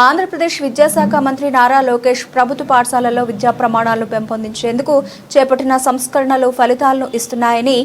ఆంధ్రప్రదేశ్ విద్యాశాఖ మంత్రి నారా లోకేష్ ప్రభుత్వ పాఠశాలల్లో విద్యా ప్రమాణాలను పెంపొందించేందుకు చేపట్టిన సంస్కరణలు ఫలితాలను ఇస్తున్నాయని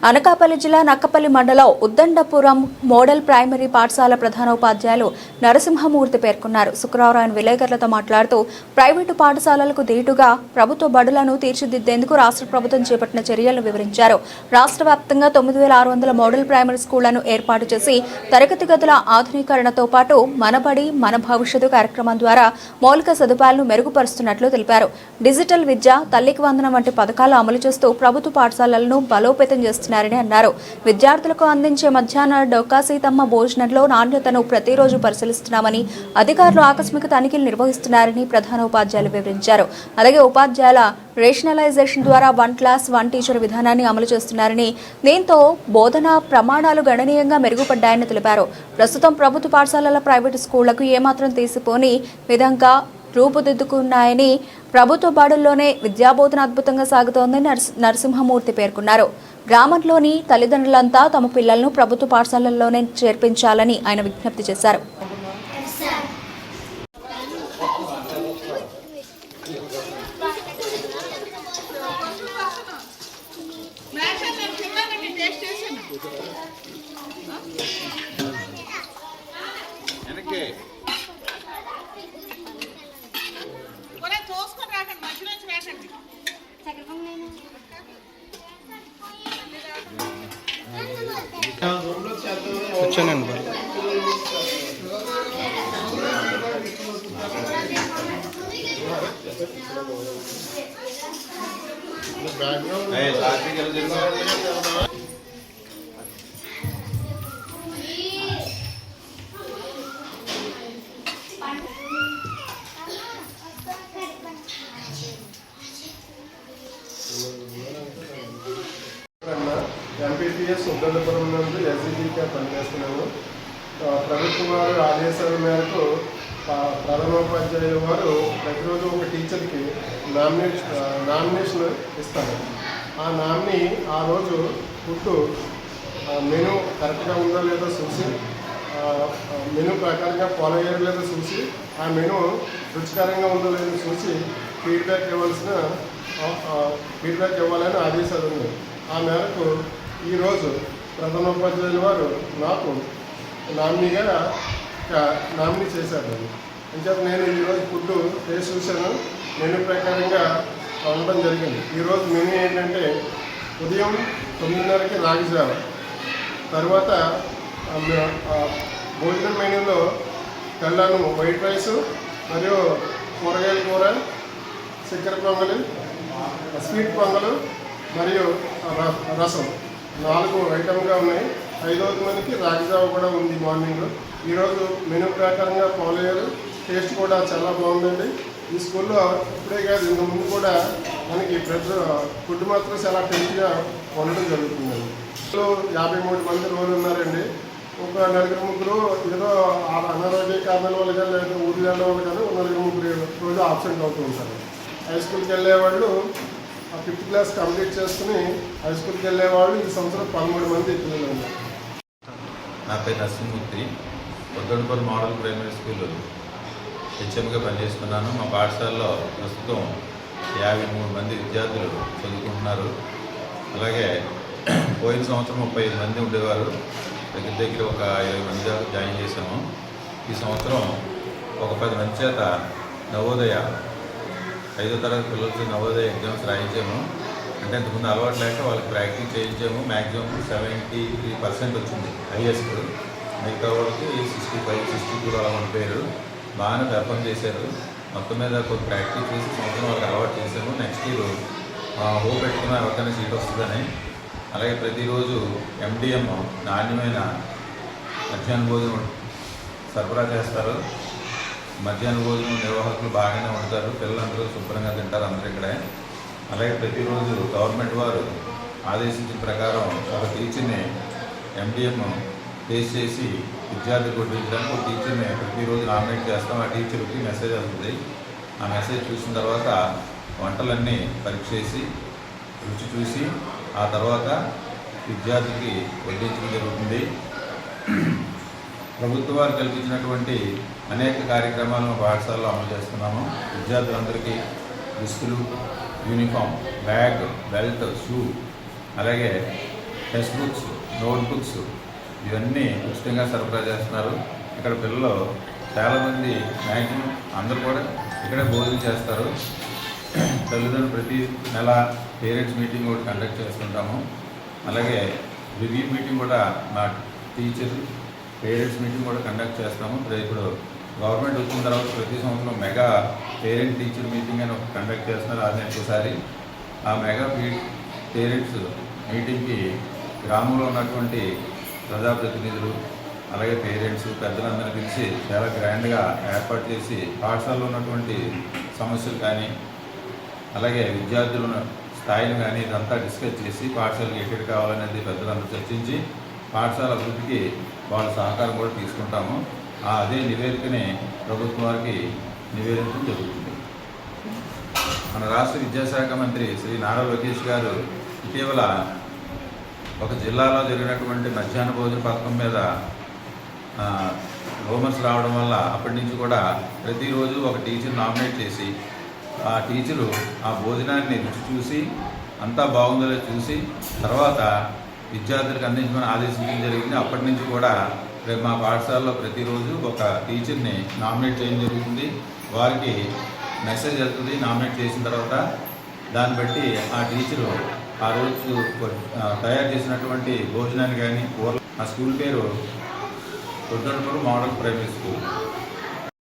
అనకాపల్లి జిల్లా నక్కపల్లి మండలం ఉద్దండపురం మోడల్ ప్రైమరీ పాఠశాల ప్రధానోపాధ్యాయులు నరసింహమూర్తి పేర్కొన్నారు. శుక్రవారం ఆయన విలేకరులతో మాట్లాడుతూ ప్రైవేటు పాఠశాలలకు దీటుగా ప్రభుత్వ బడులను తీర్చిదిద్దేందుకు రాష్ట్ర ప్రభుత్వం చేపట్టిన చర్యలను వివరించారు. రాష్ట్ర వ్యాప్తంగా 9600 మోడల్ ప్రైమరీ స్కూళ్లను ఏర్పాటు చేసి తరగతి గదుల ఆధునీకరణతో పాటు మనబడి మన భవిష్యత్తు కార్యక్రమం ద్వారా మౌలిక సదుపాయాలను మెరుగుపరుస్తున్నట్లు తెలిపారు. డిజిటల్ విద్య, తల్లికి వందనం వంటి పథకాలు అమలు చేస్తూ ప్రభుత్వ పాఠశాలలను బలోపేతం చేస్తున్నారు అన్నారు. విద్యార్థులకు అందించే మధ్యాహ్న డొక్కా సీతమ్మ భోజనంలో నాణ్యతను ప్రతిరోజు పరిశీలిస్తున్నామని, అధికారులు ఆకస్మిక తనిఖీలు నిర్వహిస్తున్నారని ప్రధానోపాధ్యాయులు వివరించారు. అలాగే ఉపాధ్యాయుల రేషనలైజేషన్ ద్వారా 1 క్లాస్ 1 టీచర్ విధానాన్ని అమలు చేస్తున్నారని, దీంతో బోధనా ప్రమాణాలు గణనీయంగా మెరుగుపడ్డాయని తెలిపారు. ప్రస్తుతం ప్రభుత్వ పాఠశాలల ప్రైవేటు స్కూళ్లకు ఏమాత్రం తీసిపోని విధంగా రూపుదిద్దుకున్నాయని, ప్రభుత్వ బడుల్లోనే విద్యాబోధన అద్భుతంగా సాగుతోందని నరసింహమూర్తి పేర్కొన్నారు. గ్రామంలోని తల్లిదండ్రులంతా తమ పిల్లలను ప్రభుత్వ పాఠశాలల్లోనే చేర్పించాలని ఆయన విజ్ఞప్తి చేశారు. వచ్చానండి ఎంపీటీఎస్ ఉద్దండపురం నుండి ఎస్ఈడీగా పనిచేస్తున్నాను. ప్రభుత్వం వారి ఆదేశాల మేరకు ప్రధానోపాధ్యాయుల వారు ప్రతిరోజు ఒక టీచర్కి నామినేషన్ ఇస్తారు. ఆ నామినీ ఆ రోజు ఫుడ్ మెనూ కరెక్ట్గా ఉందో లేదో చూసి, మెనూ ప్రకారంగా ఫాలో అయ్యారో లేదో చూసి, ఆ మెనూ రుచికరంగా ఉందో లేదో చూసి ఫీడ్బ్యాక్ ఇవ్వాలని ఆదేశాలు ఉన్నాయి. ఆ మేరకు ఈరోజు ప్రధానోపాధ్యాయుల వారు నాకు నామినీ చేశారు. అంచేత నేను ఈరోజు ఫుడ్ టేస్ట్ చూశాను. మెనూ ప్రకారంగా ఉండడం జరిగింది. ఈరోజు మెనూ ఏంటంటే ఉదయం 9:30కి రాగి జావ, తర్వాత భోజనం మెనూలో తెల్లను వైట్ రైస్ మరియు కూరగాయల కూర, చక్కెర పొంగలి, స్వీట్ పొంగలు మరియు రసం 4 ఐటమ్గా ఉన్నాయి. 5వ మందికి రాగి జావ కూడా ఉంది మార్నింగ్. ఈరోజు మెనూ ప్రకారంగా ఫాలో అయ్యారు. టేస్ట్ కూడా చాలా బాగుందండి. ఈ స్కూల్లో ఇప్పుడే కాదు, ఇంతకుముందు కూడా మనకి ఫుడ్ మాత్రం చాలా టేస్ట్గా వండడం జరుగుతుందండి. 53 మంది రోజులు ఉన్నారండి. ఒక 4-3 ఏదో అనారోగ్య కారణాల వల్ల కానీ లేదా ఊరి వెళ్ళడం వల్ల కానీ 4-3 రోజు ఆబ్సెంట్ అవుతూ ఉంటారు. హై స్కూల్కి వెళ్ళేవాళ్ళు 5th క్లాస్ కంప్లీట్ చేసుకుని హై స్కూల్కి వెళ్ళేవాళ్ళు ఈ సంవత్సరం 13 మంది పిల్లలు ఉన్నారు. నా పేరు Narasimhamurthy. Uddandapuram model primary school హెచ్ఎంగా పనిచేస్తున్నాను. మా పాఠశాలలో ప్రస్తుతం 53 మంది విద్యార్థులు చదువుకుంటున్నారు. అలాగే పోయిన సంవత్సరం 35 మంది ఉండేవారు. దగ్గర ఒక 20 మంది జాయిన్ చేశాము. ఈ సంవత్సరం ఒక 10 మంది చేత నవోదయ 5వ తరగతి పిల్లలకి నవోదయ ఎగ్జామ్స్ రాయించాము. అంటే అంతకుముందు అలవాటు లేక వాళ్ళకి ప్రాక్టీస్ చేయించాము. మ్యాక్సిమం 73% వచ్చింది హైయెస్ట్. మిగతా వాళ్ళకి 65-62 అలా ఉండిపోయారు. బాగానే పెర్ఫామ్ చేశారు. మొత్తం మీద కొంచెం ప్రాక్టీస్ చేసి సంవత్సరం వాళ్ళకి అలవాటు చేసాము. నెక్స్ట్ ఇయర్ హోప్ పెట్టుకున్న ఎవరికైనా సీట్ వస్తుందని. అలాగే ప్రతిరోజు MDM నాణ్యమైన మధ్యాహ్న భోజనం సరఫరా చేస్తారు. మధ్యాహ్న భోజనం నిర్వాహకులు బాగానే ఉంటారు. పిల్లలందరూ శుభ్రంగా తింటారు అందరూ ఇక్కడే. అలాగే ప్రతిరోజు గవర్నమెంట్ వారు ఆదేశించిన ప్రకారం ఒక టీచర్ని MDM టేస్ట్ చేసి విద్యార్థులు కొట్టించడానికి ఒక టీచర్ని ప్రతిరోజు నామినేట్ చేస్తాం. ఆ టీచర్కి మెసేజ్ వస్తుంది. ఆ మెసేజ్ చూసిన తర్వాత వంటలన్నీ పరీక్ష చేసి రుచి చూసి ఆ తర్వాత విద్యార్థికి వడ్డించడం జరుగుతుంది. ప్రభుత్వ వారు కల్పించినటువంటి అనేక కార్యక్రమాలు మా పాఠశాలలో అమలు చేస్తున్నాము. విద్యార్థులందరికీ దుస్తులు, యూనిఫామ్, బ్యాగ్, బెల్ట్, షూ, అలాగే టెక్స్ట్ బుక్స్, నోట్బుక్స్ ఇవన్నీ ఉచితంగా సరఫరా చేస్తున్నారు. ఇక్కడ పిల్లలు చాలామంది మ్యాక్సిమం అందరూ కూడా ఇక్కడే భోజనం చేస్తారు. తల్లిదండ్రులు ప్రతి నెల పేరెంట్స్ మీటింగ్ కూడా కండక్ట్ చేస్తుంటాము. అలాగే రివ్యూ మీటింగ్ కూడా మా టీచర్ పేరెంట్స్ మీటింగ్ కూడా కండక్ట్ చేస్తాము. ఇప్పుడు గవర్నమెంట్ వచ్చిన తర్వాత ప్రతి సంవత్సరం మెగా పేరెంట్ టీచర్ మీటింగ్ అని కండక్ట్ చేస్తున్నారు. అది ఒకసారి ఆ మెగా పేరెంట్స్ మీటింగ్కి గ్రామంలో ఉన్నటువంటి ప్రజాప్రతినిధులు, అలాగే పేరెంట్స్, పెద్దలందరినీ పిలిచి చాలా గ్రాండ్గా ఏర్పాటు చేసి పాఠశాలలో ఉన్నటువంటి సమస్యలు కానీ, అలాగే విద్యార్థుల స్థాయిని కానీ ఇదంతా డిస్కస్ చేసి పాఠశాలకు ఎక్కడ కావాలనేది పెద్దలందరూ చర్చించి పాఠశాల అభివృద్ధికి వాళ్ళ సహకారం కూడా తీసుకుంటాము. అదే నివేదికని ప్రభుత్వం వారికి నివేదించడం జరుగుతుంది. మన రాష్ట్ర విద్యాశాఖ మంత్రి శ్రీ నారా లోకేష్ గారు ఇటీవల ఒక జిల్లాలో జరిగినటువంటి మధ్యాహ్న భోజన పథకం మీద రూమర్స్ రావడం వల్ల అప్పటి నుంచి కూడా ప్రతిరోజు ఒక టీచర్ నామినేట్ చేసి ఆ టీచరు ఆ భోజనాన్ని రుచి చూసి అంతా బాగుందో చూసి తర్వాత విద్యార్థులకు అందించమని ఆదేశించడం జరిగింది. అప్పటి నుంచి కూడా రేపు మా పాఠశాలలో ప్రతిరోజు ఒక టీచర్ని నామినేట్ చేయడం జరుగుతుంది. వారికి మెసేజ్ వెళ్తుంది. నామినేట్ చేసిన తర్వాత దాన్ని బట్టి ఆ టీచరు ఆ రోజు తయారు చేసినటువంటి భోజనాన్ని కానీ ఆ స్కూల్ పేరు ఉద్దండపూర్ మోడల్ ప్రైమరీ స్కూల్.